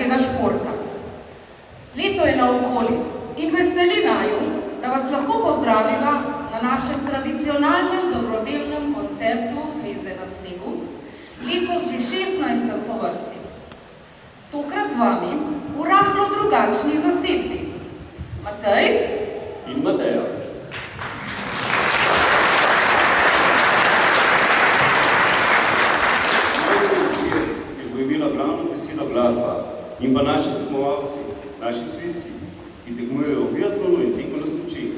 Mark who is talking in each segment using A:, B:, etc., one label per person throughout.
A: alpskega športa. Leto je naokoli in veseli naju, da vas lahko pozdraviva na našem tradicionalnem dobrodelnem koncertu Zvezde na snegu, letos že 16. po vrsti. Tokrat z vami v rahlo drugačni zasedbi. Matej
B: in Mateja. Glavna beseda glasba in pa naši tekmovalci, naši svisci, ki tekmujejo v biatlonu in teku na smučeh.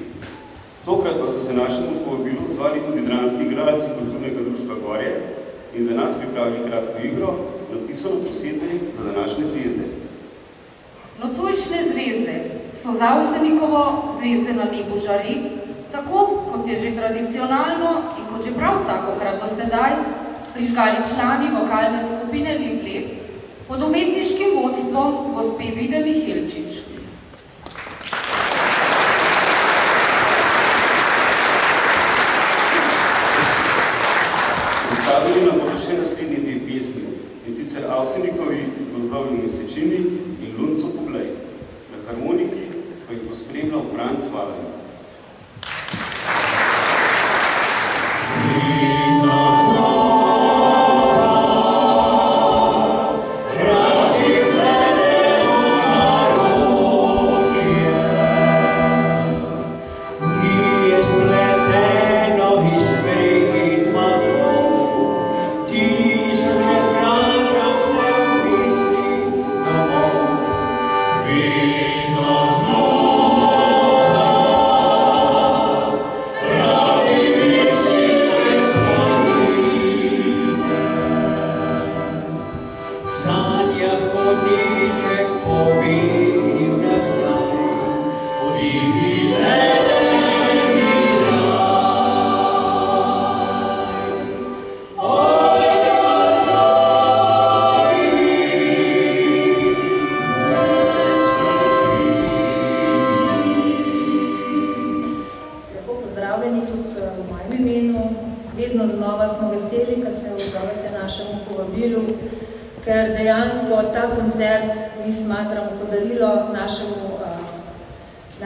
B: Tokrat pa so se našemu povabilu odzvali tudi dranski igralci kulturnega društva Gorje in za nas pripravili kratko igro, napisano posebej za današnje zvezde.
A: Nocojšnje zvezde so za Avsenikovo zvezde na nebu žari, tako kot je že tradicionalno in kot že prav vsakokrat do sedaj prižgali člani vokalne skupine Livlet pod umetniškim vodstvom gospe Vide Mihilčič.
B: Predstavili nam bodo še naslednji dve pesmi, in sicer Avsenikovi Gozdovi v mesečini in Lunco poglej. Na harmoniki pa jih bo spremljal Franc Valaj.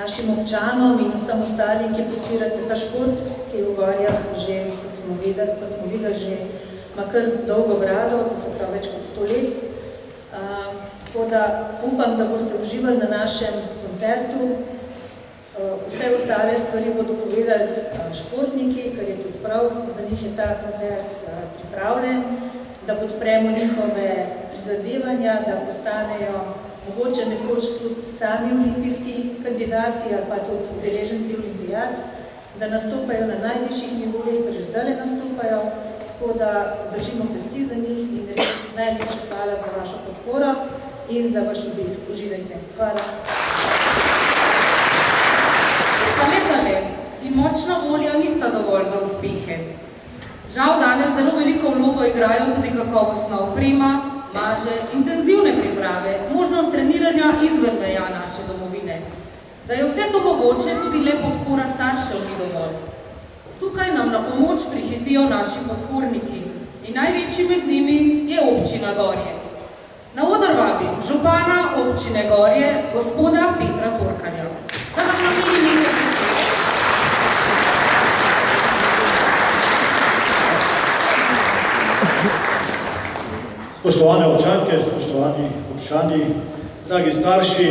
C: Našim občanom in vsem ostalim, ki podpirate ta šport, ki je v Gorjah že, kot smo videli, že ima kar dolgo brado, to se pravi več kot 100 let. Tako da upam, da boste uživali na našem koncertu. Vse ostale stvari bodo povedali športniki, ker je tudi prav, za njih je ta koncert pripravljen, da podpremo njihove prizadevanja, da postanejo mogoče nekoč tudi sami olimpijski kandidati ali pa tudi udeleženci olimpijad, da nastopajo na najvišjih nivojih, ker že zdaj nastopajo, tako da držimo pesti za njih in res najlepša hvala za vašo podporo in za vaš obisk. Uživajte. Hvala.
A: Letale in močna volja nista dovolj za uspehe. Žal danes zelo veliko vlogo igrajo tudi kakovostna oprema, maže, intenzivne priprave, možnost treniranja izven meja naše domovine. Da je vse to mogoče, tudi le podpora staršev ni dovolj. Tukaj nam na pomoč prihitijo naši podporniki in največji med njimi je občina Gorje. Na oder vabim župana občine Gorje, gospoda Petra Torkarja. Da nam nameni nekaj besed.
D: Spoštovane občanke, spoštovani občani, dragi starši,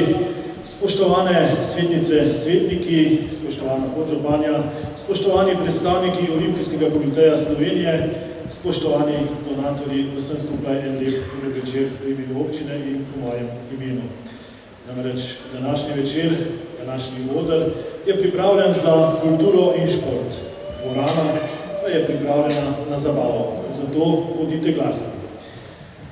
D: spoštovane svetnice, svetniki, spoštovana podžupanja, spoštovani predstavniki Olimpijskega komiteja Slovenije, spoštovani donatorji, vsem skupaj en lep večer v imenu občine in v mojem imenu. Namreč današnji večer, današnji oder je pripravljen za kulturo in šport. Dvorana pa je pripravljena na zabavo, zato bodite glasni.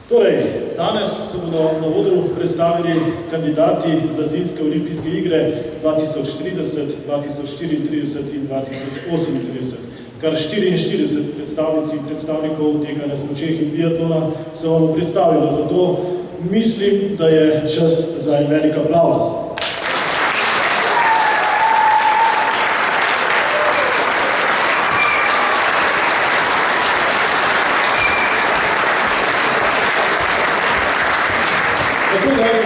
D: Torej, danes se bodo na odru predstavili kandidati za zimske olimpijske igre 2030, 2034 in 2038. Kar 44 predstavnic in predstavnikov tega na smučeh in biatlona se vam bo predstavilo. Zato mislim, da je čas za en velik aplavz. Tako da je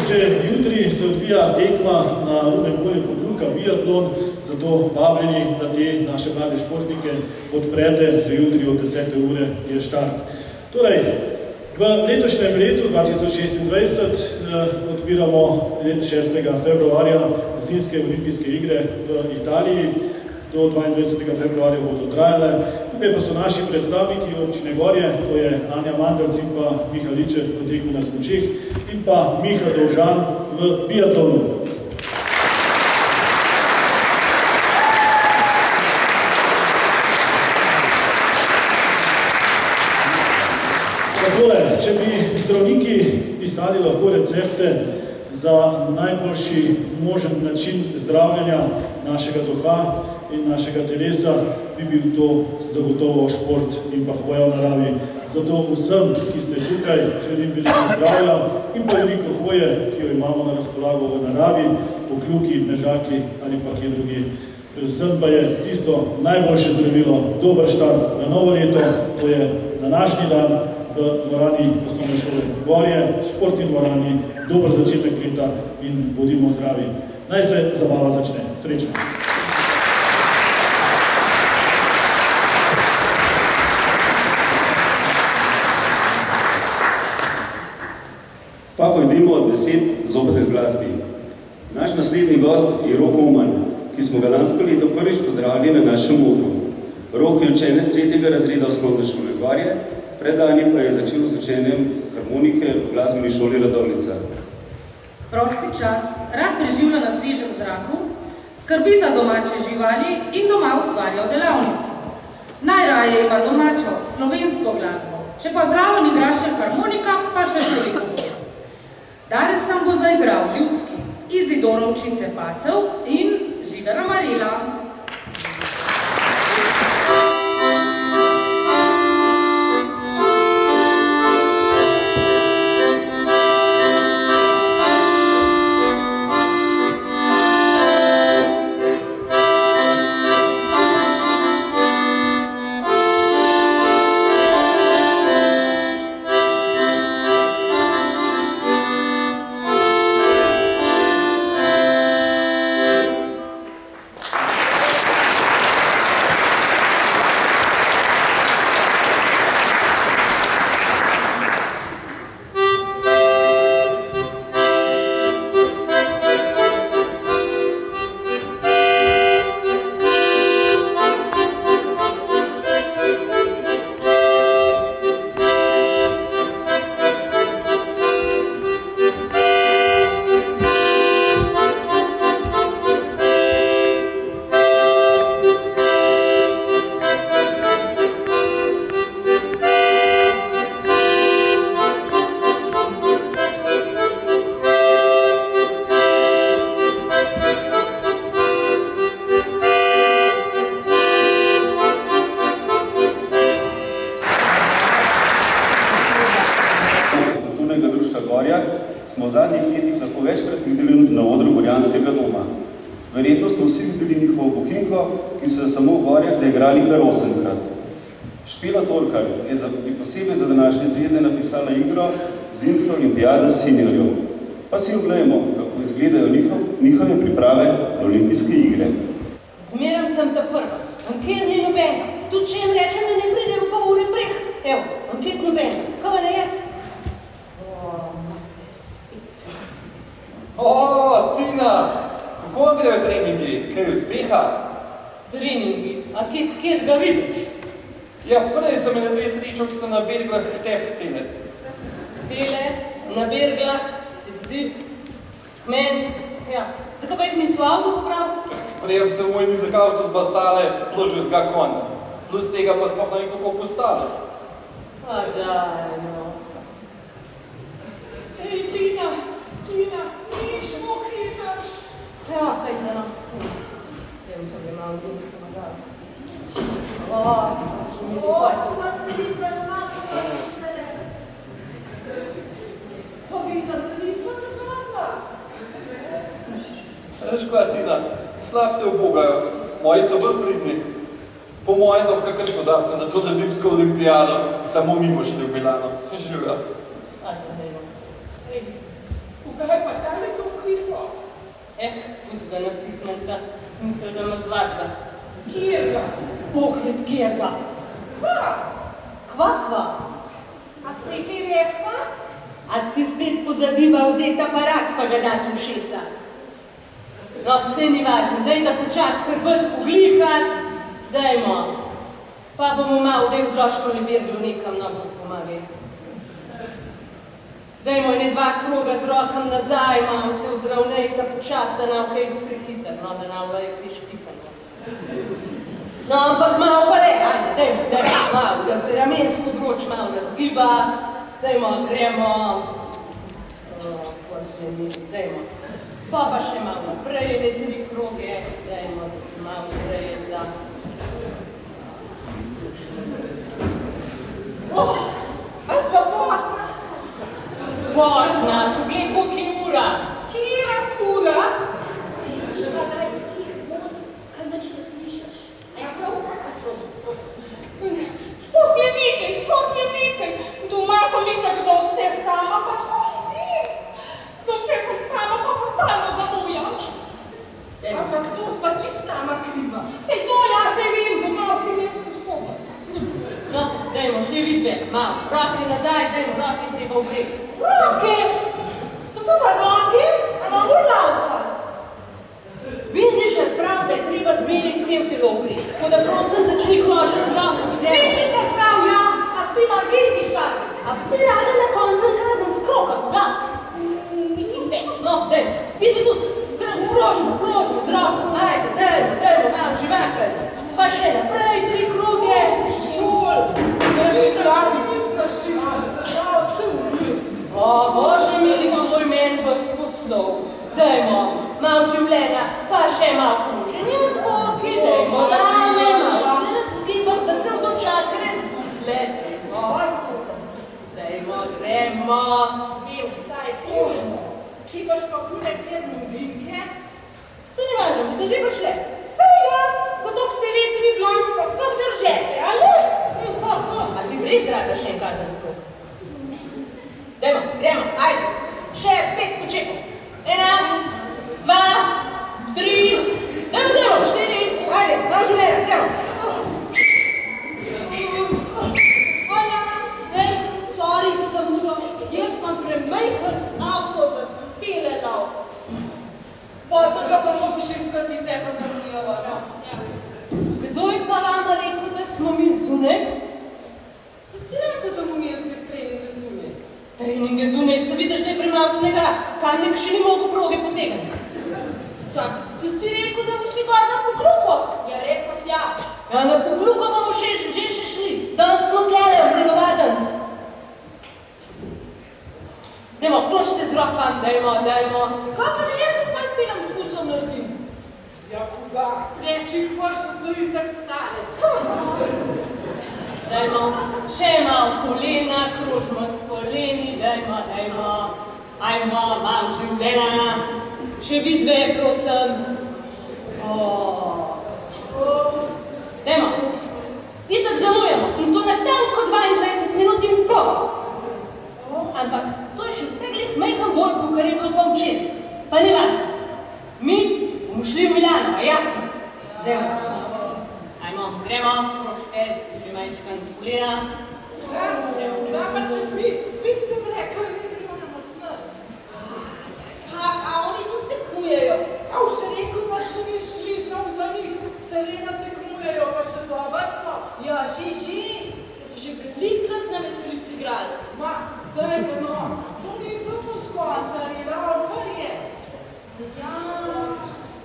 D: že jutri se odvija tekma na Rudnem polju Podruka, biatlon, zato vabljeni, da te naše mlade športnike podprete, že jutri od 10. ure je štart. Torej, v letošnjem letu 2026 odpiramo 6. februarja zimske olimpijske igre v Italiji. Do 22. februarja bodo trajale. Tukaj pa so naši predstavniki občine Gorje, to je Anja Mandrc in pa Miha Ličev v teku na smučeh in pa Miha Dovžan v biatlonu. Takole, če bi zdravniki pisali lahko recepte za najboljši možen način zdravljenja našega duha in našega telesa, bi bil to zagotovo šport in pa hoja v naravi. Zato vsem, ki ste tukaj, želim veliko zdravja in pa veliko hoje, ki jo imamo na razpolago v naravi, po kljuki, mežakli ali pa kje drugi. Predvsem pa je tisto najboljše zdravilo, dober štart na novo leto, to je današnji dan v dvorani osnovne šole Gorje, športni dvorani, dober začetek leta in bodimo zdravi. Naj se zabava začne. Srečno!
B: Pa pojdimo od besed zopet k glasbi. Naš naslednji gost je Rok Uman, ki smo ga lansko leto prvič pozdravili na našem odru. Rok je učenec 3. razreda osnovne šole Gorje, predlani pa je začel z učenjem harmonike v glasbeni šoli Radovljica.
A: Prosti čas rad preživlja na svežem zraku, skrbi za domače živali in doma ustvarja v delavnici. Najraje ima domačo, slovensko glasbo, če pa zraven igra še harmonika, pa še toliko bolj. Danes nam bo zaigral ljudski Izidorovčice Pasev in Židara Marela.
B: smo v zadnjih letih lahko večkrat videli na odru Gorjanskega doma. Verjetno smo vsi videli njihovo bohinko, ki so jo samo v Gorjah zaigrali kar 8-krat. Špela Torkar je posebej za današnje zvezde napisala igro Zimska olimpijada seniorjev. Pa si oglejmo, kako izgledajo njihove priprave na olimpijske igre.
E: Zmeram sem ta prva, ankir ni nobenega. Tudi če jim rečem, da ne pride v pol ure preh. Evo, ankir nobenega. Kaj pa ne jaz?
F: Tina! Kako vam grejo treningi? Kaj uspeha?
E: Treningi? A kjer ga vidiš?
F: Ja, prej sem me na dve srečo, ki so na berglah tele.
E: Tele, na berglah, se ti zdi? Meni? Ja. Zakaj pa jih niso avto popravil?
F: Sprejem se moj ni zakaj avto zbasale, pložil z ga konc. Plus tega pa smo na nekako postali.
E: A daj, no.
G: Ej, Tina, nismo hitaš.
E: Ja, hajde, no. Evo, to bi malo drugo pomagalo. Že mi je dopaj.
G: Sva se videla enako, kot ste res. Pa videla, da nismo te zvadla.
F: Veš kaj, Tina, slab te obogajo. Moji so bolj pridni. Po mojem, da kakor pozabite na to zimsko olimpijado, samo mimo šli v Milano. Živela.
E: Ajde, dejmo.
G: Ej,
E: Pustbena pikmenca, misel, da ima zvadba.
G: Kirga.
E: Pohled Gerga.
G: Kva?
E: Kva?
G: A si nekaj rekla?
E: A si spet pozabiva vzeti aparat, pa ga dati v ušesa? No, vse ni važno, daj da počas hrbet poglikat, dajmo. Pa bomo malo, daj v droško lebirglu nekam, no, bo pomagaj. Dajmo ene 2 kroga z rokam nazaj, malo se vzravnejta počas, da nam kaj bo prehiter, no, da nam je prištikano. No, ampak malo pa le, ajde, dajmo, malo, da se ramensko broč malo razgiba, dajmo, gremo, dajmo. Pa še malo naprej, ne 3 kroge, dajmo, da se malo zajeza.
G: A sva posna?
E: Posna, poglej, koliko je ura.
G: Kira kura? Sploh je nekaj. Doma sem itak za vse sama, pa tako ti. Za vse sem sama, pa stalno zamujam. Ampak to pa čisto sama kriva. Sej to ja se vem, doma si ne sposoben.
E: No, dajmo, še vidve, malo, roke nazaj, dajmo, roke treba ubreti.
G: Roke? So to pa roke? A nam ni laufat?
E: Vidiš, je prav, da je treba zmeriti cel telo ubreti. Tako da prosim začni kožati z roke.
G: Vidiš je prav, ja? A s tima vidiš, ali?
E: A bi ti rada na koncu kazen skroka, da? No, dajmo, vidi tudi, prožno, z roko, ajde, dajmo, malo, živase. Pa še naprej, 3 kroge. O, Bože mili, moj men vas poslov. Dajmo, malo življenja, pa še malo kruženja z boki, dajmo, se razgibati, da se vdočak res butle. Dajmo, gremo.
G: Vsaj požno. Ki boš pa kune gledno vinke?
E: Se ne važem, da že boš le.
G: Sej ja, zato ste vedri dlanki pa skrb držete, ali?
E: A ti res rada še enkrat na sprok? Dajmo, gremo, ajde. Še 5 počepov. 1, 2, 3, dajmo, 4, ajde, malo življenja, gremo.
G: Olja, hej, sorry za zamudo, jaz imam premajhen avto za tele lauf. Pa sem ga pa mogu še iskati te pa zanimljava, no.
E: Kdo je pa vama rekel, da smo mi zunaj?
G: Se ti rekel, da bomo imeli vse treninge zunaj?
E: Treninge zunaj, se vidiš, da je premalo snega, kamnik še ni mogel proge potegniti.
G: Čak, se ti rekel, da boš šli gor na Pokluko? Ja, rekel si ja.
E: Ja, na Pokluko bomo že šli, danes smo tlele, obdelovadanc. Dajmo, klošite z rokom, dajmo.
G: Kaj pa ne jaz s majstinom skučom naredim? Ja, koga? Reči, vrša so jih tak stare.
E: Dajmo, še malo kolena, krožimo s koleni, dajmo. Ajmo, malo življenja. Še vidve, prosim. Dajmo. Itak zamujamo in to na tanko 22 minut in pol. Ampak to je še vse glih majhen bolj, kar je bilo pa včeraj. Pa ni važno. Mi bomo šli v Milano, a jasno? Dajmo. Ajmo, gremo, proške, še majčka in kolena.
G: Da pa če bi, svi ste mi rekli, ne gremo s nas. Čak, a oni tudi tekmujejo. A už še rekel, da še ni šli, šel za njih. Serena tekmujejo, pa še dobar so. Ja, že. Se so še prelikrat na veselici igrali. Ma, daj ga no. To niso poskvastali, da je. Ja.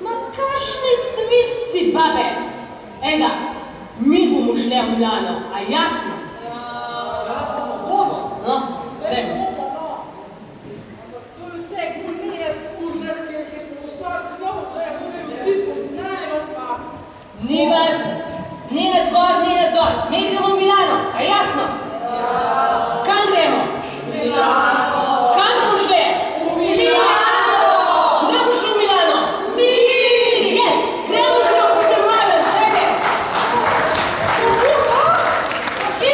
E: Ma kašni svisci, babe. Ega, mi bomo šli v Milano, a jasno?
G: Ja, pa bomo.
E: No, dajmo.
G: Ampak to je vse gulije, užaske, ki je povsod knov, da je vsi poznajo pa.
E: Ni važno. Ni na zgor, ni na dol. Mi gremo v Milano, a jasno? Kam gremo?
G: Milano.
E: Kam bomo šli?
G: V Milano.
E: Kdo bo šel v Milano? Mi! Yes! Gremo, se malo, šede!
G: Kje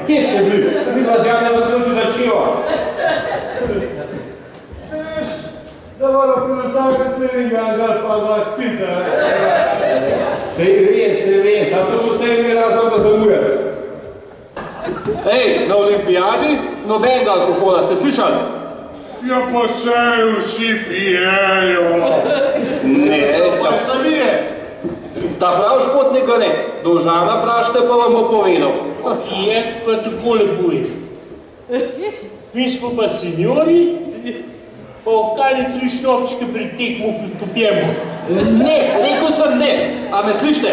H: Kje ste bili? Mi dva z Janezom sem že začela.
I: Se veš, da moram pri vsakem treningu angati pa dva spita.
H: Se ve, zato še vse ime razlog, da zamujate. Ej, na olimpijadi nobenega alkohola, ste slišali?
I: Ja, pa saj vsi pijejo.
H: Ne,
I: Pa sami ne.
H: ta prav športnika ne. Dolžana prašte pa vam bo povedal.
J: Jaz pa takole bojem. Mi smo pa seniori, pa okali 3 šnopčke pri tekmu popijemo.
H: Ne, rekel sem ne. A me slište?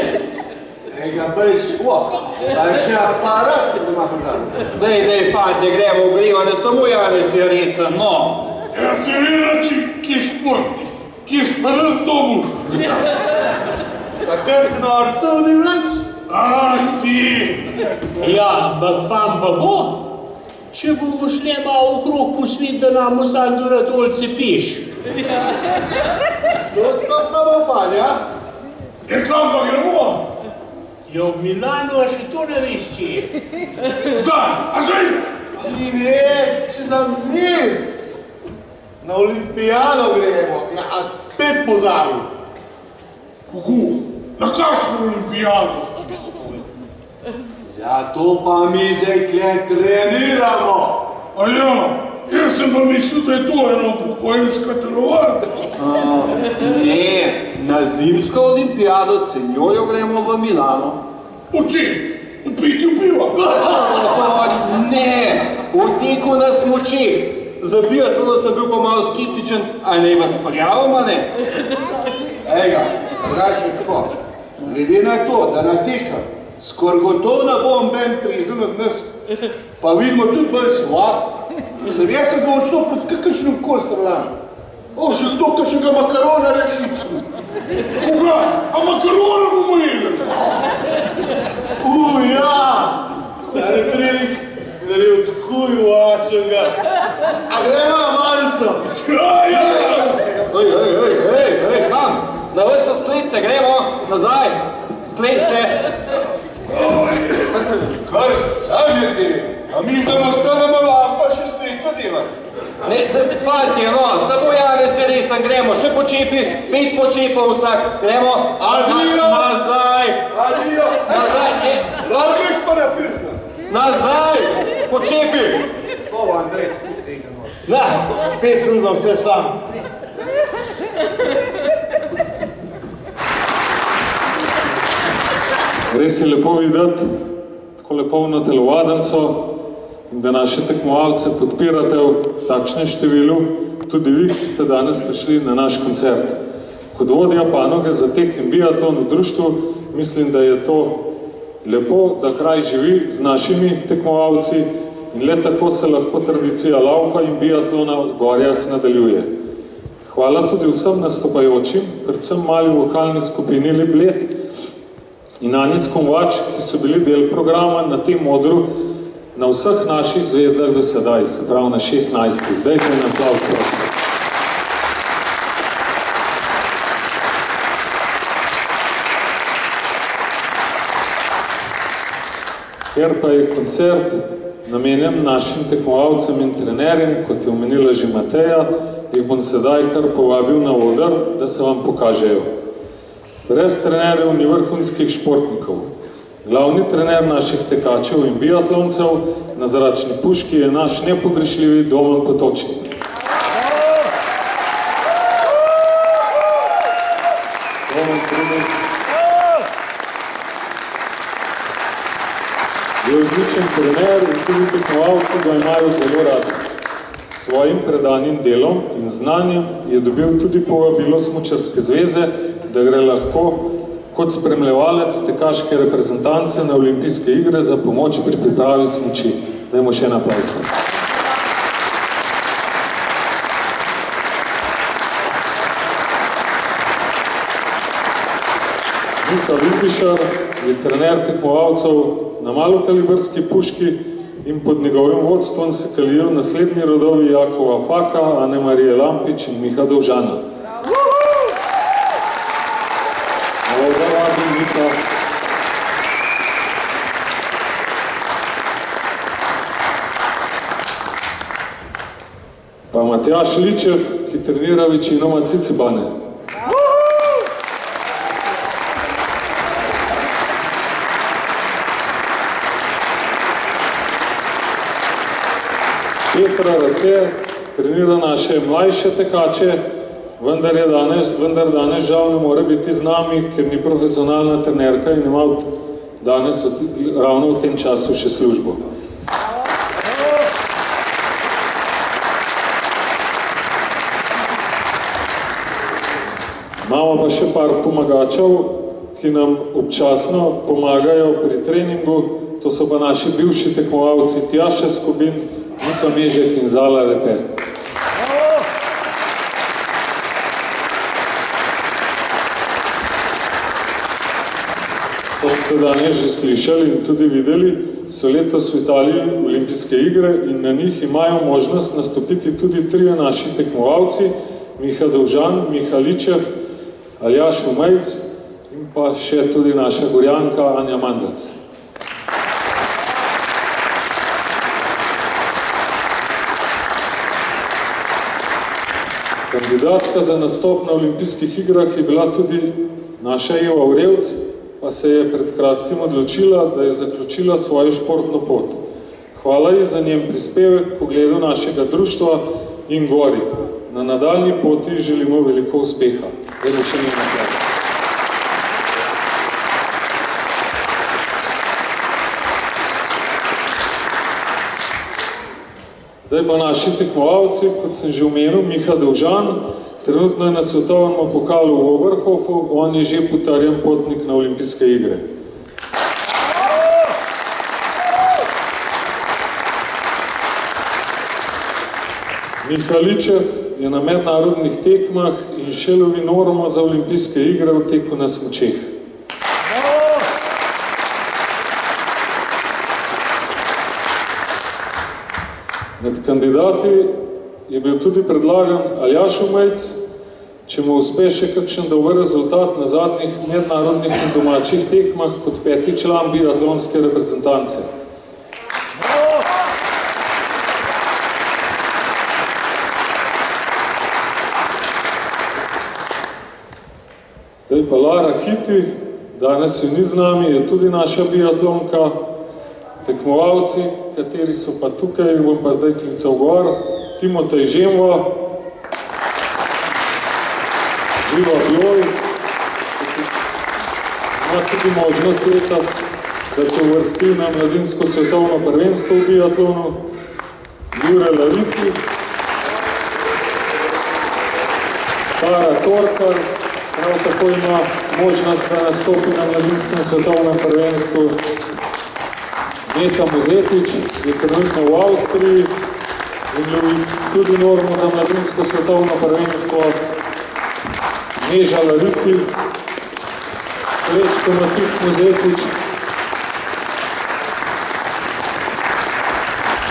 I: Ega, brez špok. Pa še aparat se doma pridali.
H: Dej, fante, gremo v griva, ne samo Janez je resen, no.
I: Ja, seveda, ki je športnik, ki je pa razdomu. Takih norcev ni več? Ti!
J: Ja, ampak fam pa bo, če bomo šli malo okrog po svet, da nam vsak do Radolce peš.
I: To pa bo fan, ja? Ja, kam pa gremo?
J: Ja, v Milanu, a še to ne veš, če je.
I: Da, a zdaj? In je, če za mes na olimpijado gremo, ja, a spet pozabi. Kako? Na kakšno olimpijado? Zato pa mi zdaj tle treniramo. A ja, jaz sem pa mislil, da je to eno upokojenska telovadba.
H: Ne, na zimsko olimpijado seniorjev gremo v Milano.
I: V čem? V pitju piva?
H: Ne, v teku na smučeh. Za biatlon sem bil pa malo skeptičen, a ne vas prijavim, a ne?
I: Ejga, drugače je tako. Glede na to, da na tekam skoraj gotovo ne bom ben trezen od nas, pa vidimo tudi bolj slab. Mislim, jaz sem ga odšlo pod kakršnim kol stranom. Še kdo kakšnega makarona rešiti. Koga? A makarona bomo jeli? Ja! Tale trening naredil takoj vačenga. A gremo na malico? Ja!
H: Ej, kam? Na vrsto sklice, gremo nazaj. Sklice.
I: Kaj sanje ti? A mi da ostanemo lampa še sklica delati?
H: Ne, fantje, no, samo Janez je resen, gremo, še počepi, 5 počepov vsak, gremo.
I: Adijo!
H: Nazaj!
I: Adijo!
H: Nazaj,
I: Lahko greš pa na pirno?
H: nazaj, počepi!
I: Ovo, Andrej, spusti tega noč.
D: Da, spet sem za vse sam.
K: Res je lepo videti tako lepo telovadnico in da naše tekmovalce podpirate v takšnem številu, tudi vi, ki ste danes prišli na naš koncert. Kot vodja panoge za tek in biatlon v društvu, mislim, da je to lepo, da kraj živi z našimi tekmovalci in le tako se lahko tradicija laufa in biatlona v Gorjah nadaljuje. Hvala tudi vsem nastopajočim, predvsem mali vokalni skupini Liblet in Ani Skomvač, ki so bili del programa na tem odru na vseh naših zvezdah do sedaj, se pravi na 16. Dajte en aplavz, prosim. Ker pa je koncert namenjen našim tekmovalcem in trenerjem, kot je omenila že Mateja, jih bom sedaj kar povabil na oder, da se vam pokažejo. Brez trenerjev ni vrhunskih športnikov. Glavni trener naših tekačev in biatloncev na zračni puški je naš nepogrešljivi Domen Potočnik. Domen, pridi. Je odličen trener in tudi tekmovalci ga imajo zelo radi. S svojim predanim delom in znanjem je dobil tudi povabilo Smučarske zveze, da gre lahko kot spremljevalec tekaške reprezentance na olimpijske igre za pomoč pri pripravi smuči. Dajmo še naprej. Miha Vipišar je trener tekmovalcev na malokalibrski puški in pod njegovim vodstvom se kalijo naslednji rodovi Jakova Faka, Ane Marije Lampič in Miha Dovžana. pa Matjaž Ličev, ki trenira večinoma Cicibane. Petra Race trenira naše mlajše tekače, vendar danes žal ne more biti z nami, ker ni profesionalna trenerka in ima danes ravno v tem času še službo. Imamo pa še par pomagačev, ki nam občasno pomagajo pri treningu. To so pa naši bivši tekmovalci Tjaša Skobin, Nika Mežek in Zala Repe. Kot ste danes že slišali in tudi videli, so letos v Italiji olimpijske igre in na njih imajo možnost nastopiti tudi trije naši tekmovalci, Miha Dovžan, Miha Ličev, Aljaš Umejc in pa še tudi naša gorjanka Anja Mandelc. Kandidatka za nastop na olimpijskih igrah je bila tudi naša Eva Vrevc, pa se je pred kratkim odločila, da je zaključila svojo športno pot. Hvala ji za njen prispevek k ugledu našega društva in gori. Na nadaljnji poti želimo veliko uspeha. Veličeni naklad. Zdaj pa naši tekmovalci, kot sem že omenil, Miha Dovžan, trenutno je na svetovnem pokalu v Oberhofu, on je že potrjen potnik na olimpijske igre. Miha Ličev je na mednarodnih tekmah in še lovi normo za olimpijske igre v teku na smučeh. Med kandidati je bil tudi predlagan Aljaš Umejc, če mu uspe še kakšen dober rezultat na zadnjih mednarodnih in domačih tekmah kot 5. član biatlonske reprezentance. Zdaj pa Lara Hiti, danes jo ni z nami, je tudi naša biatlonka. Tekmovalci, kateri so pa tukaj, bom pa zdaj klical gor, Timotej Žemva, Živa Bjoj, ima tudi možnost letos, da se uvrsti na mladinsko svetovno prvenstvo v biatlonu, Jure Larisi, Tara Torkar, prav tako ima možnost, da nastopi na mladinskem svetovnem prvenstvu, Meta Muzetič je trenutno v Avstriji in lovi tudi normo za mladinsko svetovno prvenstvo. Neža Larisi, Srečko Matic Muzetič,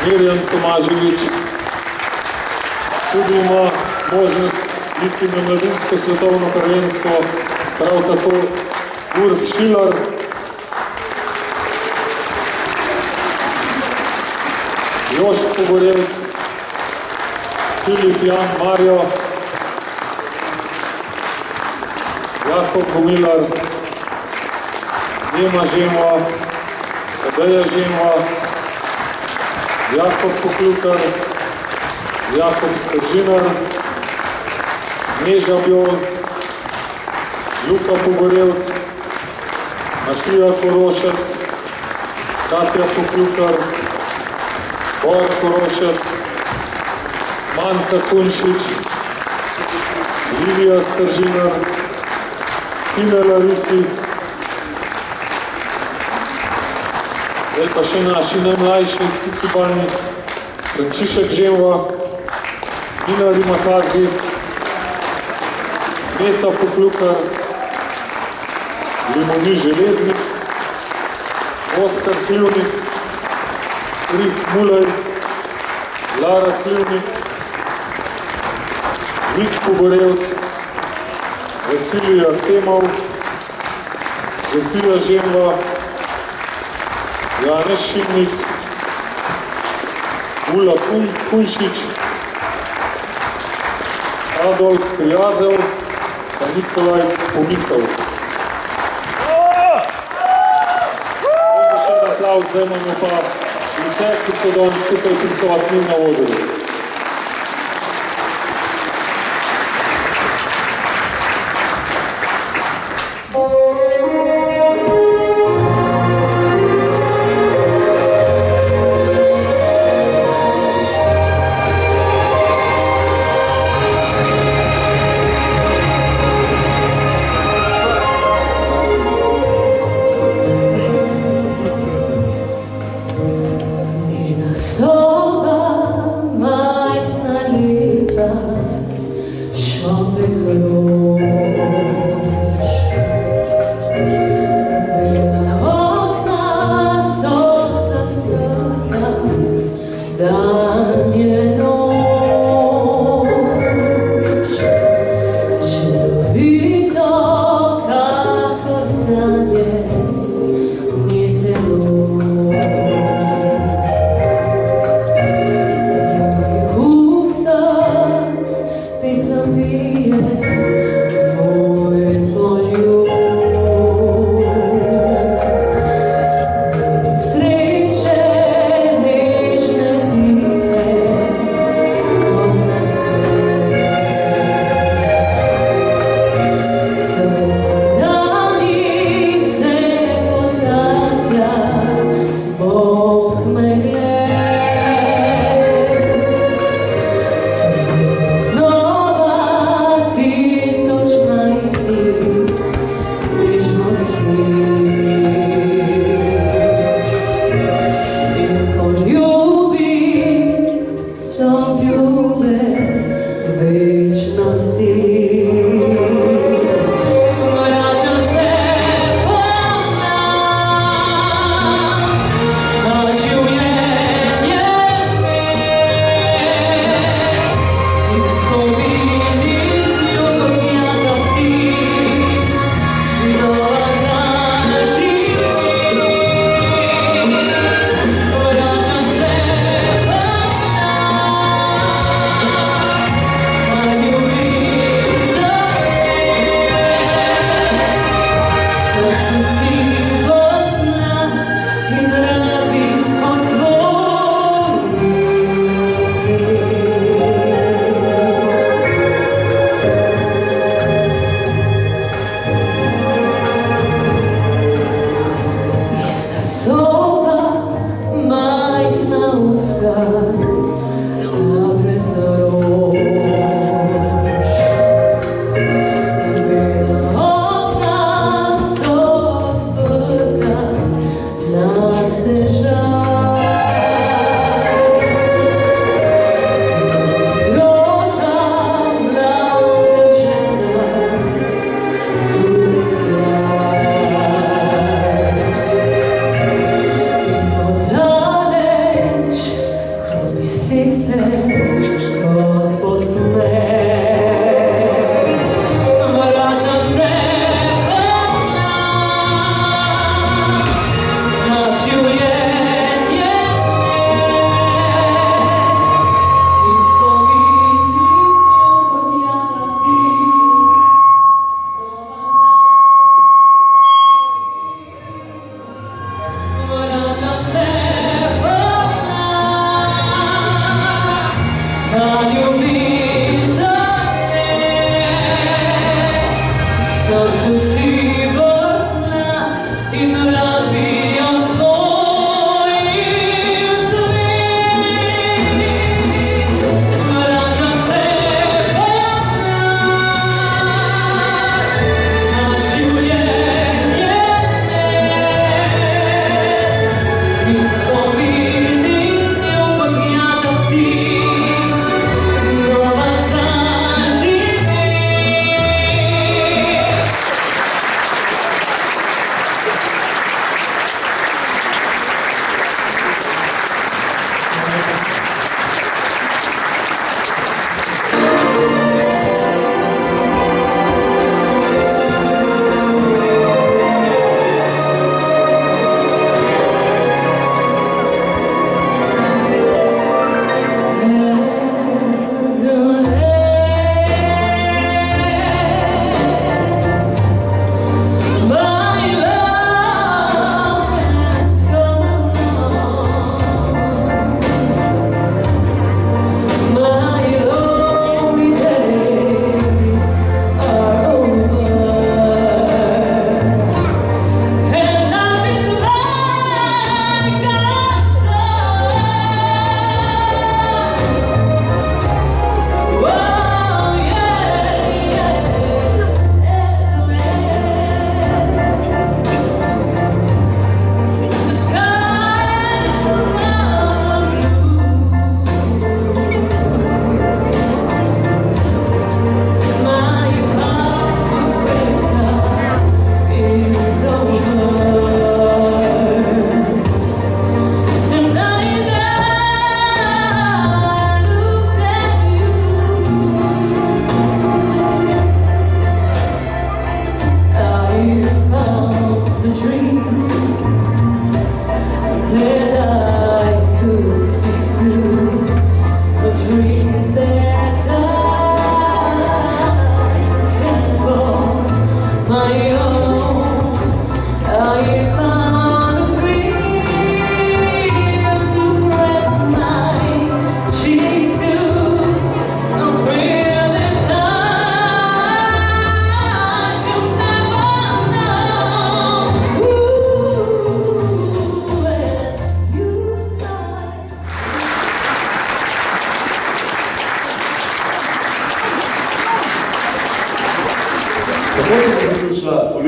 K: Mirjam Tomaževič tudi ima možnost iti na mladinsko svetovno prvenstvo, prav tako Urb Šilar, Jošt Pogorevc, Filip Jan Marjo, Jakob Gomilar, Nema Žemva, Tadeja Žemva, Jakob Poklukar, Jakob Stržinar, Neža Bjol, Luka Pogorevc, Matija Korošec, Katja Poklukar, Bor Korošec, Manca Kunšič, Livija Stržinar, Tina Larisi. Zdaj pa še naši najmlajši Cicibani, Frančišek Žemva, Ina Rimakazi, Meta Poklukar, Limoni Železnik, Oskar Slivnik, Kris Mulej, Lara Slivnik, Nik Pogorevc, Vasilij Artemov, Zofija Žemva, Janez Šimnic, Ula Kunšič, Adolf Prijazev, pa Nikolaj Pomisel. Še en aplavz, zdaj imamo pa vse, ki so danes tukaj prisotni na odru.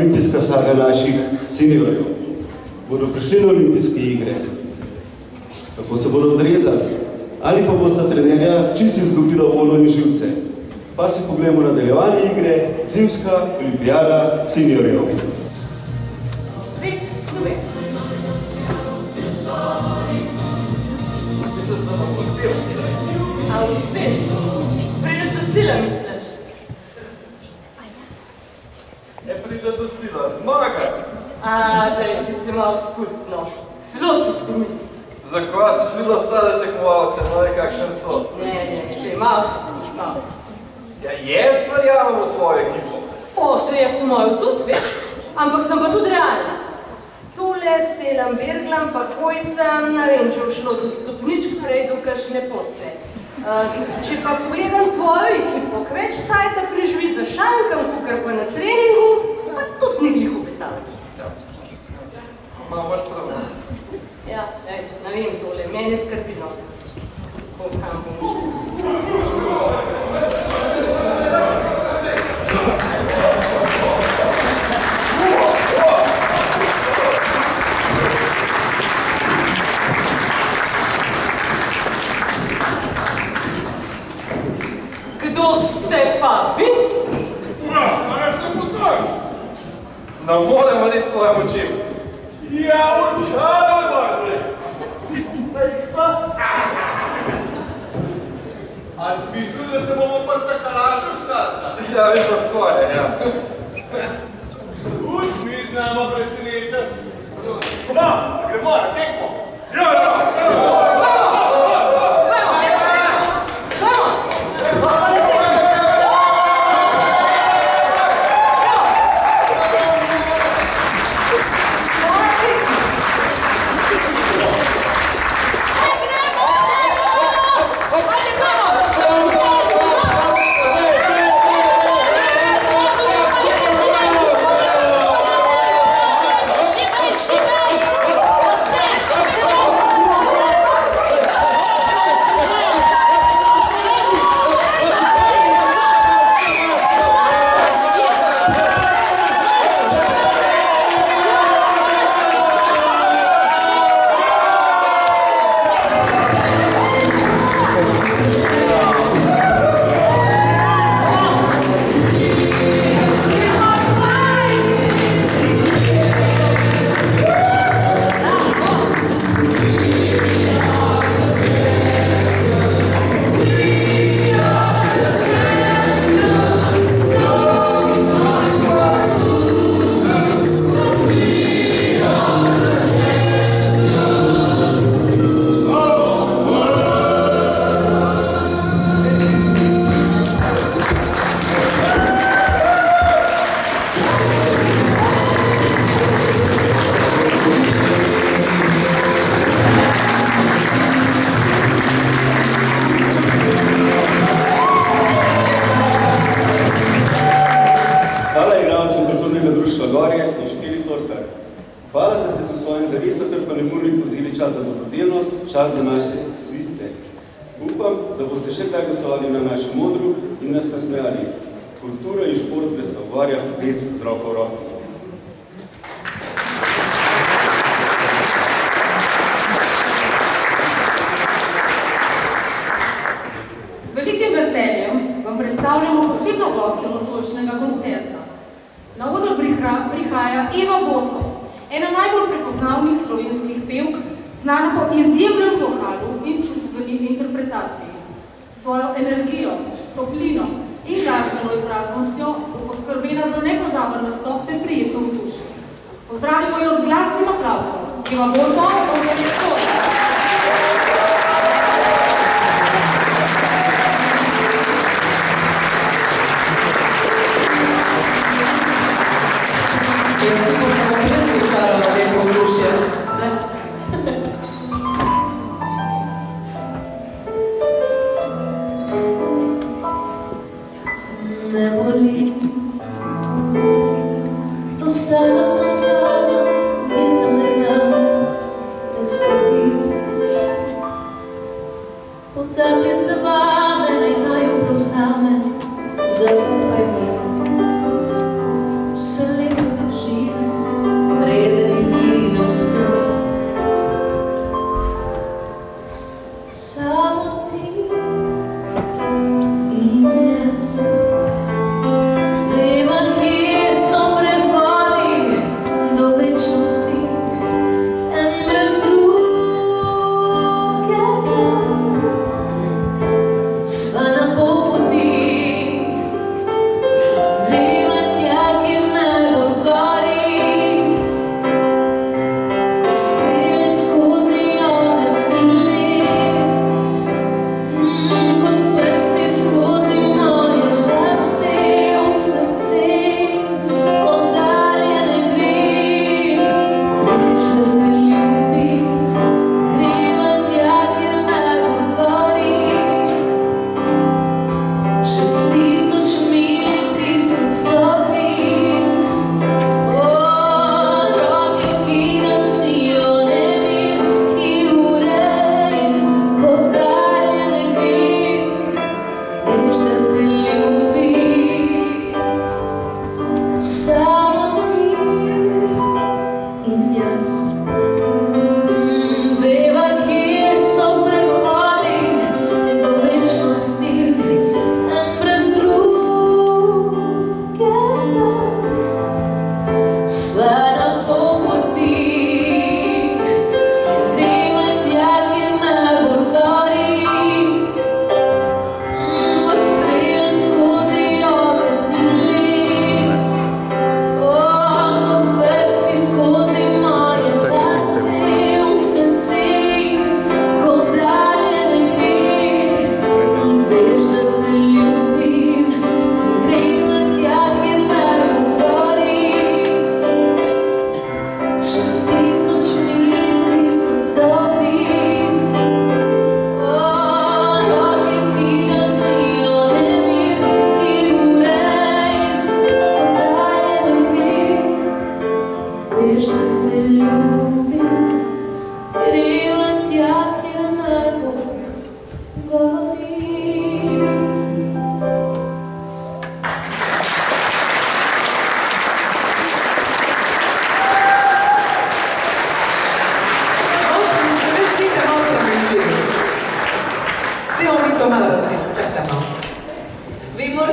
L: olimpijska saga naših seniorjev. Bodo prišli na olimpijske igre, kako se bodo odrezali, ali pa bosta trenerja čisto izgubila voljo in živce. Pa si pogledamo nadaljevanje igre, zimska olimpijada seniorjev.
E: A uspeš? Prideš do cilja, misliš?
F: Ne pride do cilja, zmaga.
E: Daj, ti si malo spustno. Zelo si optimist.
F: Zakaj si videla stare tekmovalce, kakšen so?
E: Ne, malo si spustno.
F: Ja, jaz verjamem v svojo ekipo.
E: Se jaz to mojo tudi, veš? Ampak sem pa tudi realna. Tule s telam Berglam pa Kojcem na Renčev šlo do stopničk prej do kakšne poste. Če pa pogledam tvojo ekipo, več cajta preživi za šankam, kukar pa na treningu, pa to s neglih obetali.
F: Malo baš podobno.
E: Ja, ne vem tole, mene skrbi no. Kam bom šel. Kdo ste pa vi?
F: Ura, ne se poznaš? Ne morem vaditi svojim očem. Ja, očala, Barbare! Saj pa... A si mislil, da se bomo prta karate štata? Ja, vem to skoraj, ja. Uč, mi znamo presenetati. Koma, gremo na tekmo. Ja, čas za naše svistce. Upam, da boste še kdaj gostovali na našem modru in nas nasmejali. Kultura in šport brez Slovarja res z roko v roko.
A: Z velikim veseljem vam predstavljamo posebno gostjo nocojšnjega koncerta. Na oder prihaja Eva Botlo, ena najbolj prepoznavnih slovenskih pevk, znana po izjemnem vokalu in čustveni interpretaciji. Svojo energijo, toplino in glasbeno izraznostjo bo poskrbela za nepozaben nastop ter prijetno vzdušje. Pozdravimo jo z glasnim aplavzom. Eva Botlo,
M: Ne boli, postala sem sama, letam med nami, ne skrbi. Potepi se vame, naj jo prevzame, zaupaj mi. Vse leto boš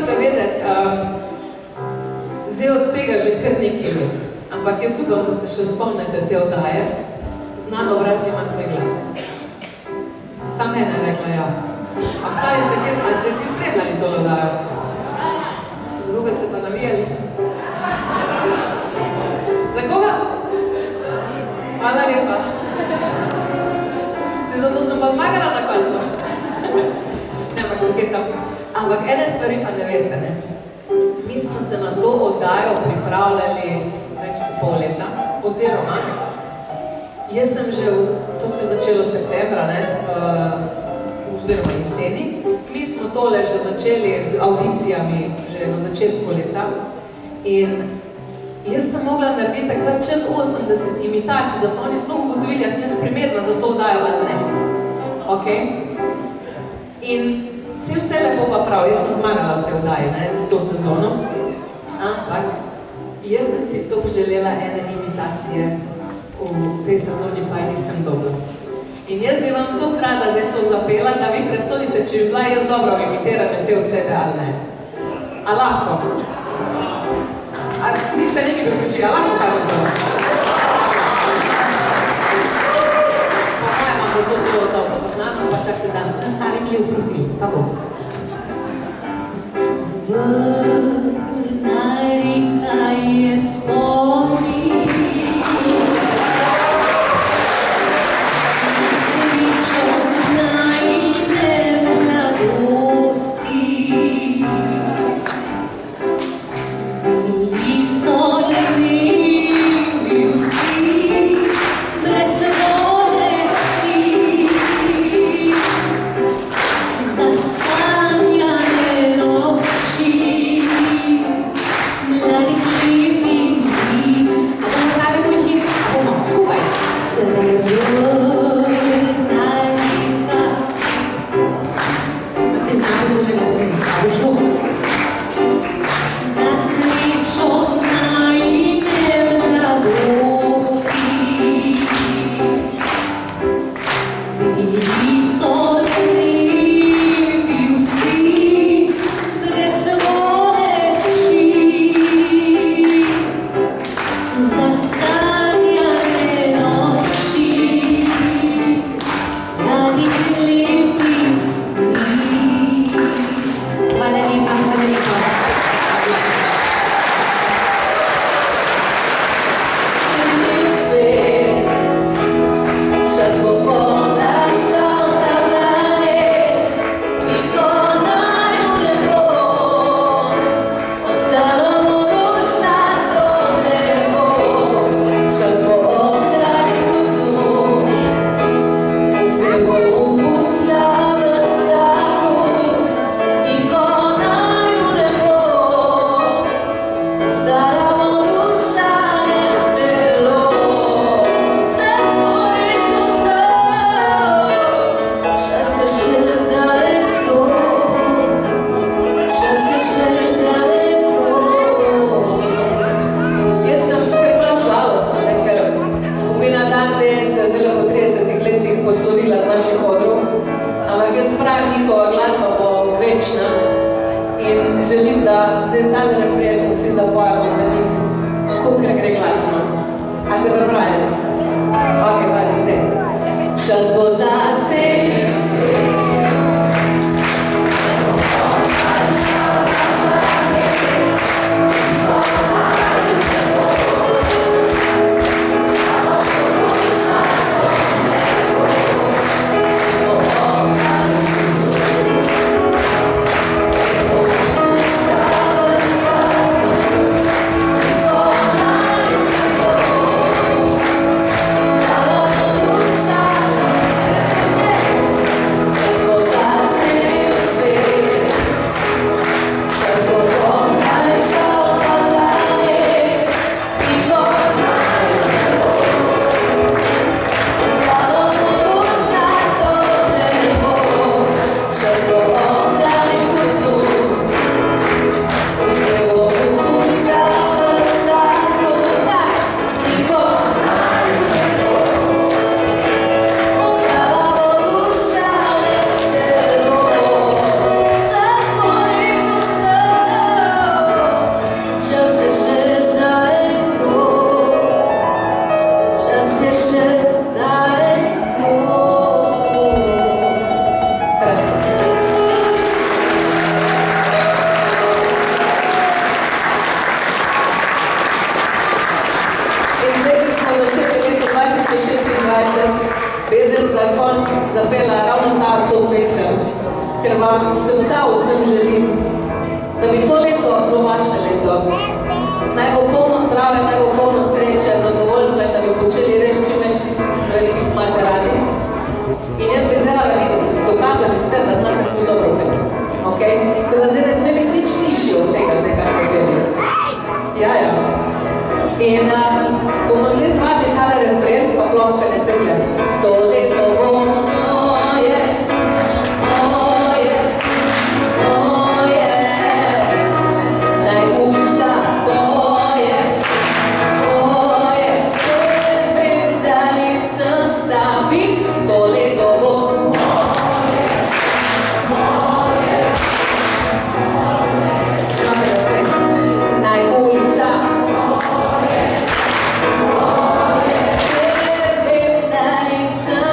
G: morate vedeti, zdaj od tega že kar nekaj let, ampak jaz upam, da se še spomnite te oddaje. Znan obraz ima svoj glas. Sam ena je rekla ja. A ostali ste kje, ste si spremljali to oddajo? Za koga ste pa navijali? Za koga? Hvala lepa. Zato sem pa zmagala na koncu. Ne, ampak se hecam. Ampak ene stvari pa ne veste, ne. Mi smo se na to oddajo pripravljali več kot pol leta, oziroma jaz sem že, to se je začelo septembra, ne, oziroma jeseni. Mi smo tole že začeli z audicijami že na začetku leta in jaz sem mogla narediti takrat čez 80 imitacij, da so oni sploh ugotovili, jaz sem jaz primerna za to oddajo ali ne. Ok? In vse lepo pa prav, jaz sem zmagala v tej oddaji, ne, to sezono, ampak jaz sem si toliko želela ene imitacije v tej sezoni, pa nisem dobra. In jaz bi vam toliko rada zdaj to zapela, da vi presodite, če bi bila jaz dobro v imitiranju te osebe ali ne. A lahko? A niste nekaj pripričali, a lahko kažem to? Po mojem vam bo to zelo dobro poznano, pa čakajte dan, nastavim li v profil, pa bom.
M: Svrna reka je spomin, srečo najde mladosti. Bili so levi vsi, brez vodeči, zasanjane noči, mladih lepih dni. A bomo pravi moj hit? A bomo skupaj? Srebrna reka.
G: A si znate tole glasini? A bo šlo?
M: Na srečo najde mladosti. Bili so levi vsi, brez vodeči, zasanjane noči, mladih lepih dni. Hvala lepa, hvala lepa. Čas bo pomlašal na mlade, niko naju ne bo, ostalo bo rošnato nebo. Čas bo obdrani kot lov, se bo ustavil stavok, niko naju ne bo, ostalo bo rušane telo. Čas je še zaleko, čas je še zaleko.
G: Jaz sem kar malo žalostna, ne, ker skupina Dante se je zdaj po 30 letih poslovila z naših odrov, ampak jaz pravim, njihova glasba bo večna in želim, da zdaj tale refren vsi zapojamo za njih, kolikor gre glasno. A ste pripravljeni? Ok, pazi zdaj.
M: Čas bo zacelil.
G: Stalo
N: koncu zapela ravno to pesem, ker vam iz srca vsem želim, da bi to leto bilo vaše leto. Naj bo polno zdravja, naj bo polno sreče, zadovoljstva in da bi počeli res čim več tistih stvari, ki jih imate radi. In jaz bi zdaj rada vidim, dokazali ste, da znate ful dobro peti. Okay? Da zdaj ne sme biti nič tišji od tega, zdaj kaj ste peli. Ja. In bomo zdaj zvadili tale refren, pa ploskane tekle. To leto bo moje, moje, moje. Naj ulica poje, poje. Ker vem, da nisem sami. To leto bo moje, moje, moje. Imate da ste. Naj ulica poje, poje. Ker vem, da nisem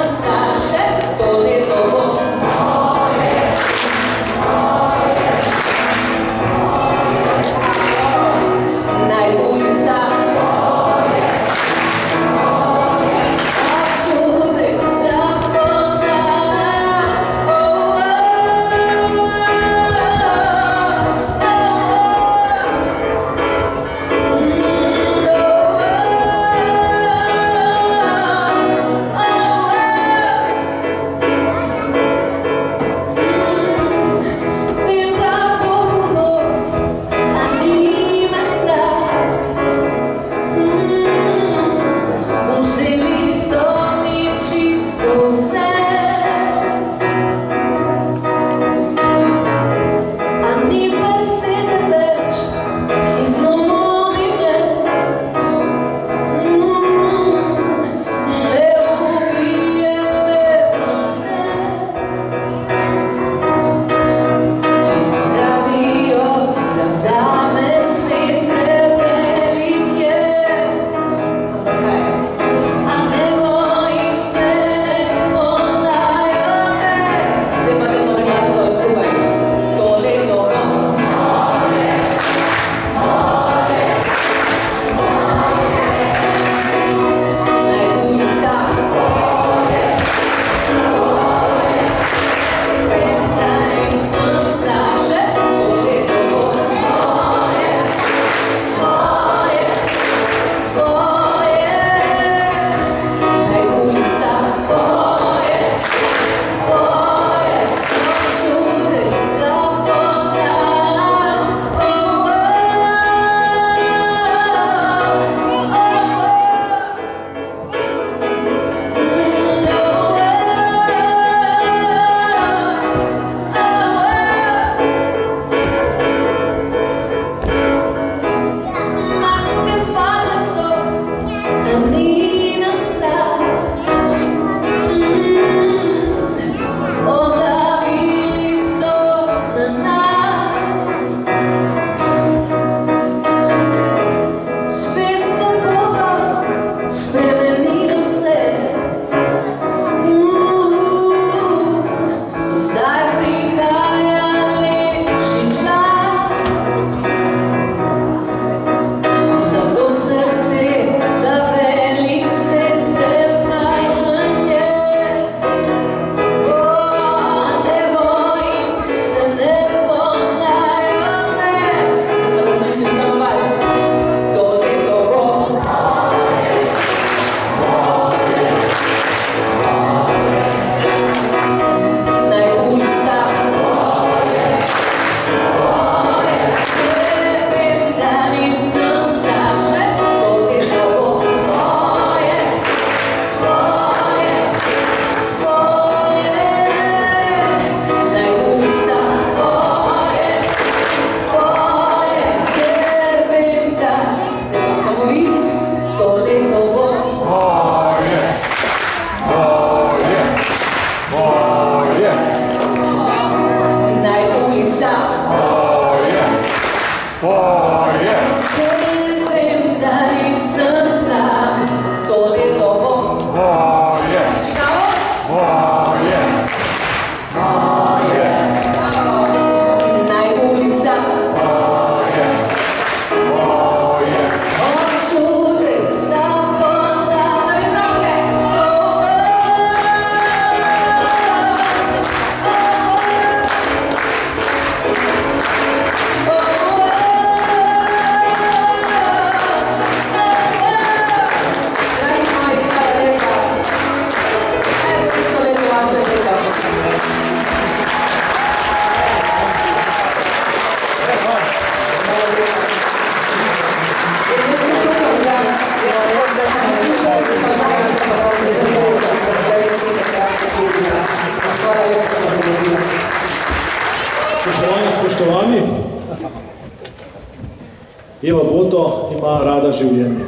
D: Eva Boto ima rada življenje.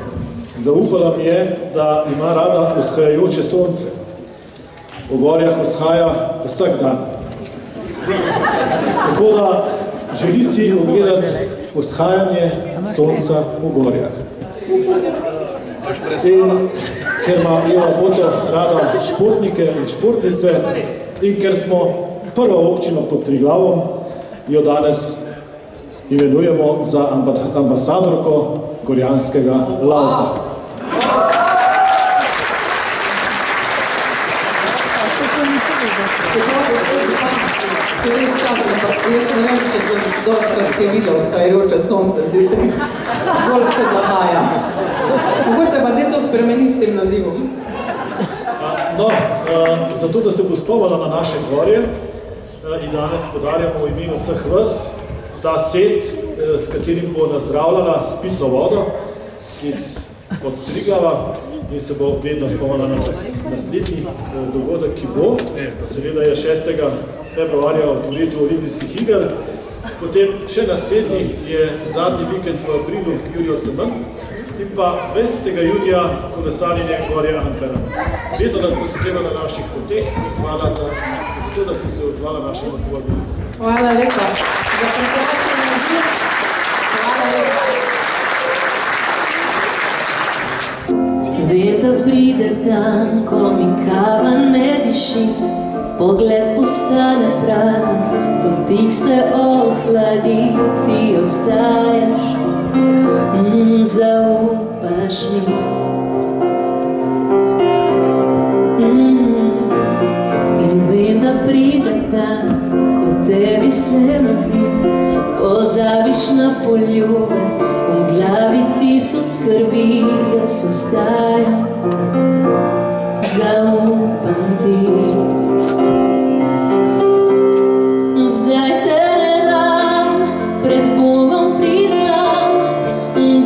D: Zaupala mi je, da ima rada vzhajajoče sonce. V gorjah vzhaja vsak dan. Tako da želi si ogledati vzhajanje sonca v gorjah. In ker ima Eva Boto rada športnike in športnice in ker smo prva občina pod Triglavom, jo danes imenujemo za ambasadorko gorjanskega laufa.
N: To je res časno, pa jaz ne vem, če sem dostkrat kaj videl vzhajajoče sonce zjutraj. Bolj ko zahaja. Mogoče se pa zdaj to spremeni s tem nazivom.
D: No, zato, da se bo spomnila na naše gorje in danes podarjamo v imenu vseh vas ta set, s katerim bo nazdravljala s pitno vodo od Triglava in se bo vedno spomnila na naslednji dogodek, ki bo. Seveda je 6. februarja otvoritev olimpijskih iger. Potem še naslednji je zadnji vikend v aprilu Jurijo Semen in pa 20. junija kolesarjenje gorje Ankara. Vedno nas bo spremljala na naših poteh in hvala za to, da si se odzvala našemu povabilu.
N: Hvala lepa za prekrasen naziv. Hvala lepa.
M: Vem, da pride dan, ko mi kava ne diši, pogled postane prazen, dotik se ohladi, ti ostajaš, zaupaš mi. In vem, da pride dan, ko tebi se mudi, pozabiš na poljube, v glavi tisoč skrbi, jaz ostajam, zaupam ti. Zdaj te ne dam, pred Bogom priznam,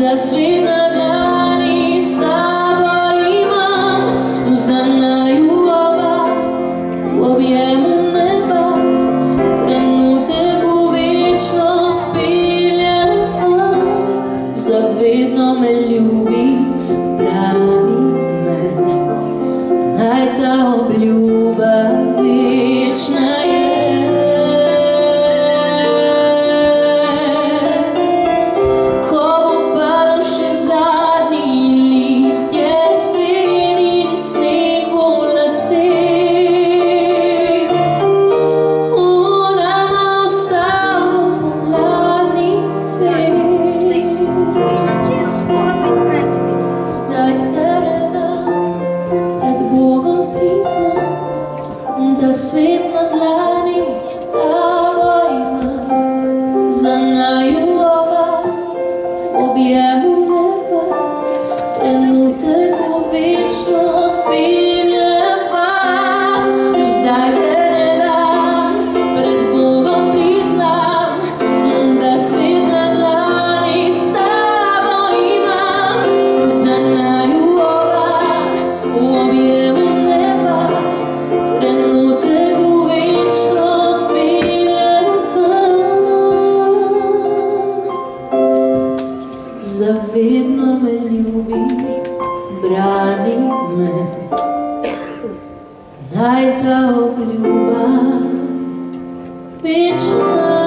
M: da svet na dlani s tabo imam, za naju oba, v objemu neba, trenutek v večnost peljem van, zavedno me ljubi, brani me, naj ta obljuba večna je. Svet na dlani s tabo imam, za naju oba, v objemu neba, trenutek v večnost peljem van. Zdaj te ne dam, pred Bogom priznam, da svet na dlani s tabo imam, za naju oba, v objemu neba, trenutek v večnost peljem van. Zavedno me ljubi, brani me, naj ta obljuba večna